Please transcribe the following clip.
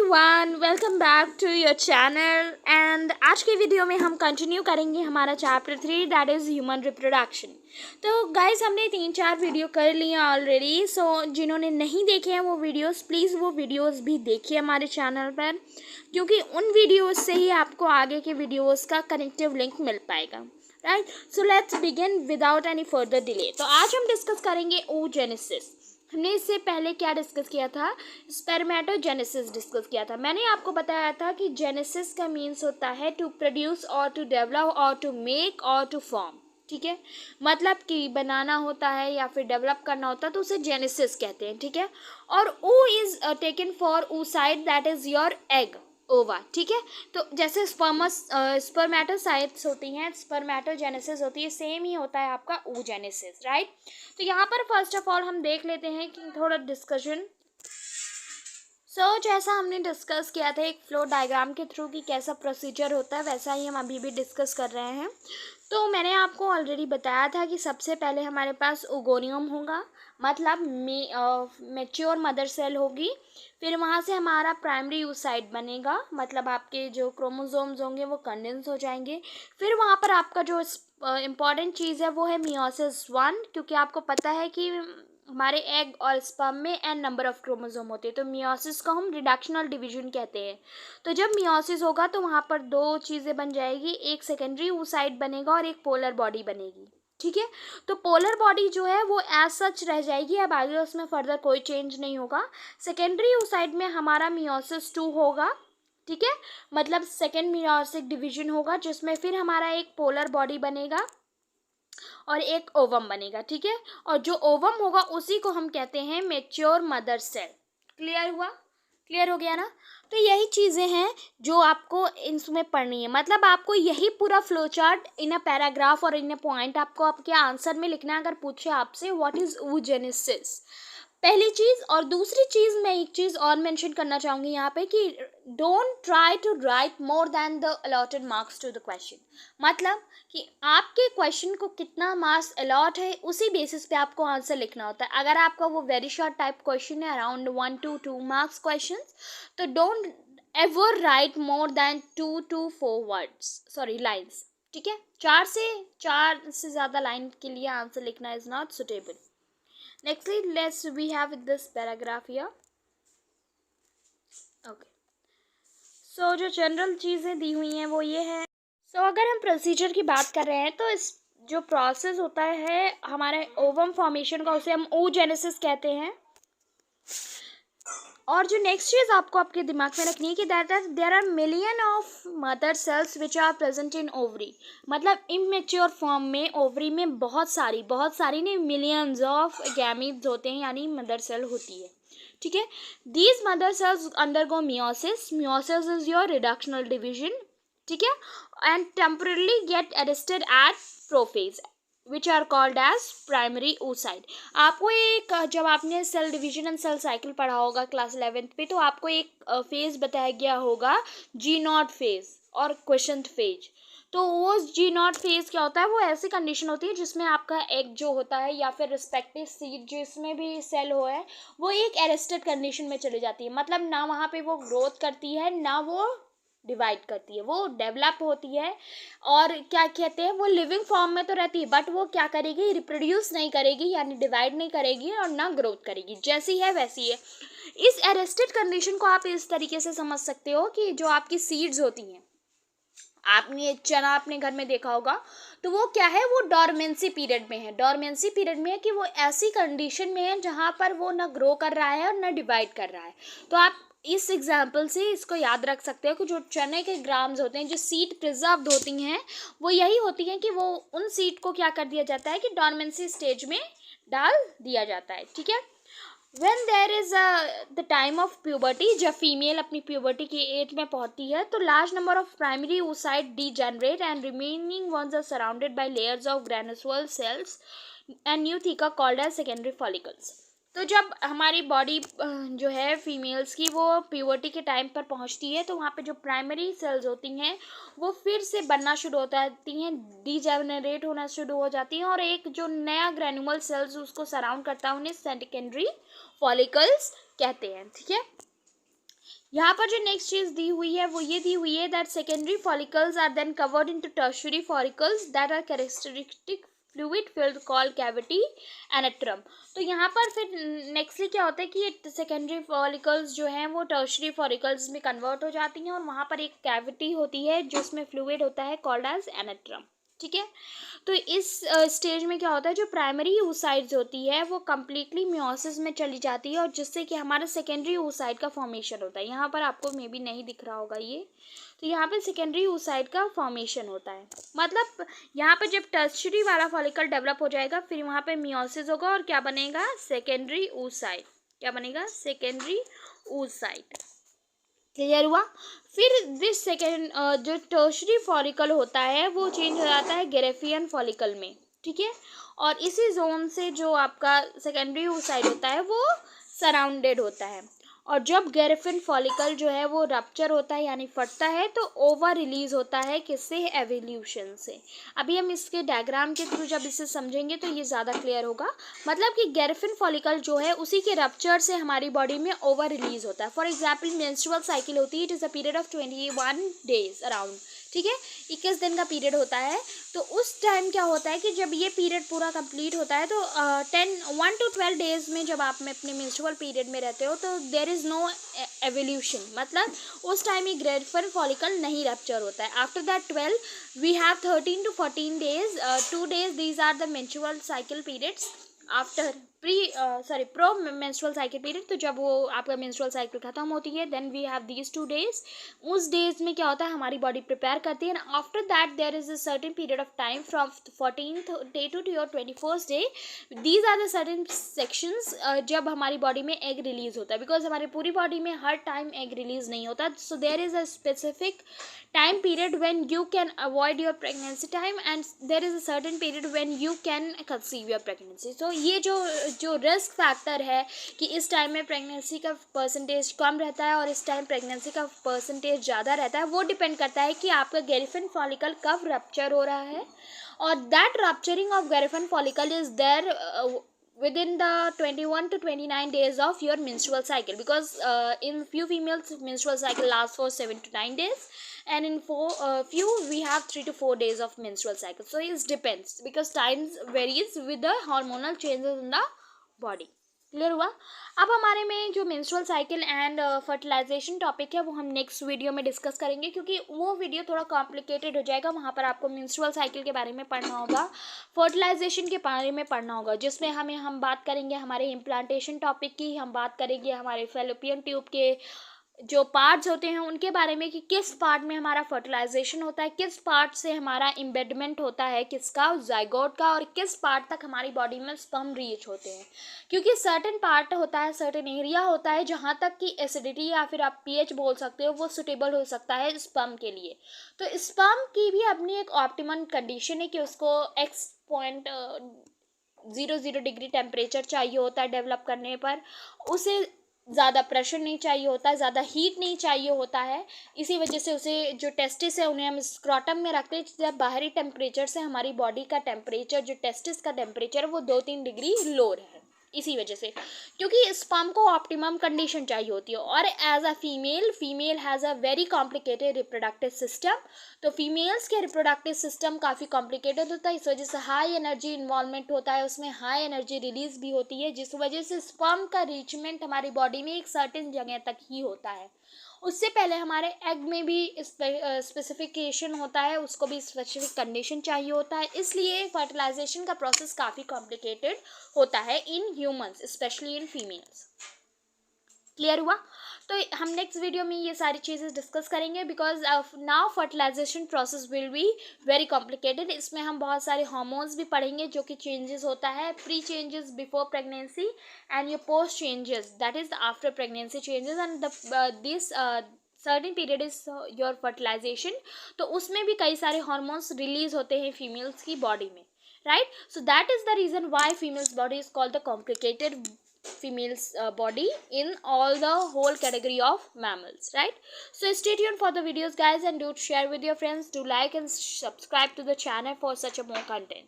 Everyone, welcome back to your channel. And आज की video में हम कंटिन्यू करेंगे हमारा chapter 3 that is human reproduction. तो गाइस हमने 3-4 वीडियो कर लिए ऑलरेडी। सो जिन्होंने नहीं देखे हैं वो वीडियोस, प्लीज़ वो वीडियोस भी देखिए हमारे चैनल पर, क्योंकि उन वीडियोस से ही आपको आगे के वीडियोस का कनेक्टिव लिंक मिल पाएगा। Right, so let's begin without any further delay. तो आज हम डिस्कस करेंगे oogenesis। हमने इससे पहले क्या डिस्कस किया था? स्पर्मेटोजेनेसिस डिस्कस किया था। मैंने आपको बताया था कि जेनेसिस का मीन्स होता है टू प्रोड्यूस और टू डेवलप और टू मेक और टू फॉर्म। ठीक है, मतलब कि बनाना होता है या फिर डेवलप करना होता है तो उसे जेनेसिस कहते हैं। ठीक है, और O is taken for oocyte that is your egg, ova. ठीक है, तो जैसे स्पर्मेटोसाइट्स होती हैं, स्पर्मेटोजेनेसिस होती है, सेम ही होता है आपका oogenesis। राइट, तो यहाँ पर फर्स्ट ऑफ ऑल हम देख लेते हैं कि थोड़ा डिस्कशन। जैसा हमने डिस्कस किया था एक फ्लो डायग्राम के थ्रू कि कैसा प्रोसीजर होता है, वैसा ही हम अभी भी डिस्कस कर रहे हैं। तो मैंने आपको ऑलरेडी बताया था कि सबसे पहले हमारे पास ओगोनियम होगा, मतलब मैच्योर मदर सेल होगी। फिर वहाँ से हमारा प्राइमरी oocyte बनेगा, मतलब आपके जो क्रोमोसोम्स होंगे वो कंडेंस हो जाएंगे। फिर वहाँ पर आपका जो इम्पॉर्टेंट चीज़ है वो है मियोसिस 1, क्योंकि आपको पता है कि हमारे एग और स्पर्म में एन नंबर ऑफ क्रोमोसोम होते हैं, तो मियोसिस को हम रिडक्शनल डिवीजन कहते हैं। तो जब मियोसिस होगा तो वहाँ पर दो चीज़ें बन जाएगी, एक सेकेंडरी oocyte बनेगा और एक पोलर बॉडी बनेगी। ठीक है, तो पोलर बॉडी जो है वो एज सच रह जाएगी, अब आगे उसमें फर्दर कोई चेंज नहीं होगा। सेकेंडरी oocyte में हमारा मियोसिस 2 होगा। ठीक है, मतलब सेकेंड मियोसिक डिवीजन होगा जिसमें फिर हमारा एक पोलर बॉडी बनेगा और एक ओवम बनेगा। ठीक है, और जो ओवम होगा उसी को हम कहते हैं मैच्योर मदर सेल। क्लियर हुआ? क्लियर हो गया ना? तो यही चीज़ें हैं जो आपको इसमें पढ़नी है, मतलब आपको यही पूरा flow chart in a paragraph और इन अ पॉइंट आपको आपके आंसर में लिखना है। अगर पूछे आपसे व्हाट इज oogenesis, पहली चीज़। और दूसरी चीज़ मैं एक चीज़ और मेंशन करना चाहूँगी यहाँ पे कि don't try to write more than the allotted marks to the question. मतलब कि आपके क्वेश्चन को कितना मार्क्स अलॉट है उसी बेसिस पे आपको आंसर लिखना होता है। अगर आपका वो वेरी शॉर्ट टाइप क्वेश्चन है, अराउंड 1 to 2 मार्क्स क्वेश्चन, तो don't ever right more then 2 to 4 words, sorry lines. ठीक है, चार से ज़्यादा लाइन के लिए आंसर लिखना is not suitable. Nextly, we have this paragraph here. Okay. जो जनरल चीज़ें दी हुई हैं वो ये है। अगर हम प्रोसीजर की बात कर रहे हैं तो इस जो प्रोसेस होता है हमारे ओवम फॉर्मेशन का, उसे हम oogenesis कहते हैं। और जो नेक्स्ट चीज़ आपको आपके दिमाग में रखनी है कि there are million of mother cells which are present in ovary, मतलब इमेच्योर फॉर्म में ओवरी में बहुत सारी नहीं, मिलियंस ऑफ गैमीट्स होते हैं, यानी मदर सेल होती है। ठीक है, these mother cells undergo meiosis is your reductional division. ठीक है, and temporarily get arrested at prophase which are called as primary oocyte। आपको एक, जब आपने cell division and cell cycle पढ़ा होगा क्लास 11th पे, तो आपको एक फेज बताया गया होगा G0 फेज और क्वेश्चन फेज। तो वो G0 फेज क्या होता है? वो ऐसी कंडीशन होती है जिसमें आपका एग जो होता है या फिर रिस्पेक्टिव सीड जिसमें भी सेल हो है वो एक अरेस्टेड कंडीशन में चली जाती है, मतलब ना वहाँ पे वो ग्रोथ करती है ना वो डिवाइड करती है, वो डेवलप होती है। और क्या कहते हैं, वो लिविंग फॉर्म में तो रहती है बट वो क्या करेगी? रिप्रोड्यूस नहीं करेगी, यानी डिवाइड नहीं करेगी और ना ग्रोथ करेगी, जैसी है वैसी है। इस अरेस्टेड कंडीशन को आप इस तरीके से समझ सकते हो कि जो आपकी सीड्स होती हैं, आपने चना अपने घर में देखा होगा, तो वो क्या है? वो डॉर्मेंसी पीरियड में है। डॉर्मेंसी पीरियड में है कि वो ऐसी कंडीशन में है जहाँ पर वो ना ग्रो कर रहा है और ना डिवाइड कर रहा है। तो आप इस एग्जाम्पल से इसको याद रख सकते हो कि जो चने के ग्राम्स होते हैं, जो सीड प्रिजर्व्ड होती हैं, वो यही होती हैं कि वो उन सीड को क्या कर दिया जाता है कि डॉर्मेंसी स्टेज में डाल दिया जाता है। ठीक है, when there is the time of puberty, जब फीमेल अपनी प्यूबर्टी की एज में पहुंचती है, तो large number of primary oocyte degenerate and remaining ones are surrounded by layers of granular cells and new theca called as secondary follicles। तो जब हमारी बॉडी जो है फीमेल्स की वो प्यूबर्टी के टाइम पर पहुंचती है, तो वहाँ पे जो प्राइमरी सेल्स होती हैं वो फिर से बनना शुरू हो जाती हैं, डीजेनरेट होना शुरू हो जाती हैं, और एक जो नया ग्रेनुअल सेल्स उसको सराउंड करता है उन्हें सेकेंडरी फॉलिकल्स कहते हैं। ठीक है, यहाँ पर जो नेक्स्ट चीज दी हुई है वो ये दी हुई है that secondary follicles are then covered into tertiary follicles that are characteristic fluid filled called cavity antrum. तो यहाँ पर फिर नेक्स्टली क्या होता है कि ये सेकेंडरी फॉलिकल्स जो हैं वो टर्शियरी फॉलिकल्स में कन्वर्ट हो जाती हैं और वहाँ पर एक कैविटी होती है जो उसमें फ्लूइड होता है कॉल्ड एज एनेट्रम। ठीक है, तो इस स्टेज में क्या होता है जो प्राइमरी oocytes होती है वो कम्प्लीटली मियोसिस में चली जाती है और जिससे कि हमारा सेकेंडरी oocyte का फॉर्मेशन होता है। यहाँ पर आपको मे बी नहीं दिख रहा होगा ये, तो यहाँ पे सेकेंडरी oocyte का फॉर्मेशन होता है। मतलब यहाँ पर जब टर्शियरी वाला फॉलिकल डेवलप हो जाएगा फिर वहाँ पे मियोसिस होगा और क्या बनेगा, सेकेंडरी oocyte। क्या बनेगा, सेकेंडरी oocyte। क्लियर हुआ। फिर दिस सेकेंड जो टर्शरी फॉलिकल होता है वो चेंज हो जाता है गेरेफियन फॉलिकल में। ठीक है, और इसी जोन से जो आपका सेकेंडरी oocyte होता है वो सराउंडेड होता है। और जब गेरेफियन फॉलिकल जो है वो रप्चर होता है यानी फटता है तो ओवर रिलीज होता है किससे, एवोल्यूशन से। अभी हम इसके डायग्राम के थ्रू जब इसे समझेंगे तो ये ज़्यादा क्लियर होगा। मतलब कि गेरेफियन फॉलिकल जो है उसी के रप्चर से हमारी बॉडी में ओवर रिलीज होता है। फॉर एग्जाम्पल मेंस्ट्रुअल साइकिल होती है, it is a period of 21 days around. ठीक है, 21 दिन का पीरियड होता है। तो उस टाइम क्या होता है कि जब ये पीरियड पूरा कंप्लीट होता है तो 1 to 12 डेज में जब आप में अपने मेंस्ट्रुअल पीरियड में रहते हो तो देयर इज़ नो एवोल्यूशन। मतलब उस टाइम ये गेरेफियन फॉलिकल नहीं रप्चर होता है। After that 12 we have 13 to 14 days, 2 days these are the menstrual cycle periods after pro menstrual cycle period. तो जब वो आपका मेंस्ट्रुअल साइकिल खत्म होती है then we have these 2 days। उस डेज में क्या होता है हमारी बॉडी प्रिपेयर करती है। After that there is a certain period of time from 14th day to your 21st day. These are the certain sections जब हमारी बॉडी में एग रिलीज होता है, बिकॉज हमारी पूरी बॉडी में हर टाइम एग रिलीज नहीं होता। So there is a specific time period when you can avoid your pregnancy time and there is a certain period when you can conceive your pregnancy। so ये जो risk factor है कि इस time में pregnancy का percentage कम रहता है और इस टाइम प्रेगनेंसी का परसेंटेज ज़्यादा रहता है, वो डिपेंड करता है कि आपका गेरेफियन फॉलिकल कब रप्चर हो रहा है। और that rupturing of Graafian follicle is there within the 21 to 29 days of your menstrual cycle, because in few females menstrual cycle lasts for 7 to 9 days and in few we have 3 to 4 days of menstrual cycle। so it depends because times varies with the hormonal changes in the body। Clear हुआ। अब हमारे में जो menstrual cycle and fertilisation topic है वो हम next video में discuss करेंगे, क्योंकि वो वीडियो थोड़ा कॉम्प्लिकेटेड हो जाएगा। वहाँ पर आपको मेंस्ट्रुअल साइकिल के बारे में पढ़ना होगा, फर्टिलाइजेशन के बारे में पढ़ना होगा, जिसमें हम बात करेंगे हमारे इम्प्लांटेशन टॉपिक की, हम बात करेंगे हमारे फेलोपियन ट्यूब के जो पार्ट्स होते हैं उनके बारे में कि किस पार्ट में हमारा फर्टिलाइजेशन होता है, किस पार्ट से हमारा इम्बेडमेंट होता है किसका, जाइगोट का, और किस पार्ट तक हमारी बॉडी में स्पर्म रीच होते हैं। क्योंकि सर्टेन पार्ट होता है, सर्टेन एरिया होता है जहाँ तक कि एसिडिटी या फिर आप पीएच बोल सकते हो वो सुटेबल हो सकता है स्पर्म के लिए। तो स्पर्म की भी अपनी एक ऑप्टिमम कंडीशन है कि उसको X.00 टेम्परेचर चाहिए होता है डेवलप करने पर, उसे ज़्यादा प्रेशर नहीं चाहिए होता है, ज़्यादा हीट नहीं चाहिए होता है। इसी वजह से उसे जो टेस्टिस है उन्हें हम स्क्रॉटम में रखते हैं, जब बाहरी टेम्परेचर से हमारी बॉडी का टेम्परेचर जो टेस्टिस का टेम्परेचर है वो 2-3 डिग्री लोअर है। इसी वजह से, क्योंकि स्पर्म को ऑप्टिमम कंडीशन चाहिए होती है। और as a female has a very complicated reproductive system. तो फीमेल्स के रिप्रोडक्टिव सिस्टम काफ़ी कॉम्प्लिकेटेड होता है, इस वजह से हाई एनर्जी इन्वॉल्वमेंट होता है, उसमें हाई एनर्जी रिलीज भी होती है, जिस वजह से स्पर्म का रीचमेंट हमारी बॉडी में एक सर्टेन जगह तक ही होता है। उससे पहले हमारे एग में भी स्पेसिफिकेशन होता है, उसको भी स्पेसिफिक कंडीशन चाहिए होता है, इसलिए फर्टिलाइजेशन का प्रोसेस काफ़ी कॉम्प्लिकेटेड होता है in humans, specially in females. Clear हुआ। तो हम नेक्स्ट वीडियो में ये सारी चीज़ें डिस्कस करेंगे, because now fertilisation process will be very complicated. इसमें हम बहुत सारे हार्मोन्स भी पढ़ेंगे जो कि चेंजेस होता है, pre changes before pregnancy and your post changes that is after pregnancy changes and this certain period is your fertilisation. तो उसमें भी कई सारे हार्मोन्स रिलीज होते हैं फीमेल्स की बॉडी में, right? So that is the reason why female's body is called the complicated female's body in all the whole category of mammals, right? So stay tuned for the videos guys, and do share with your friends, do like and subscribe to the channel for such a more content.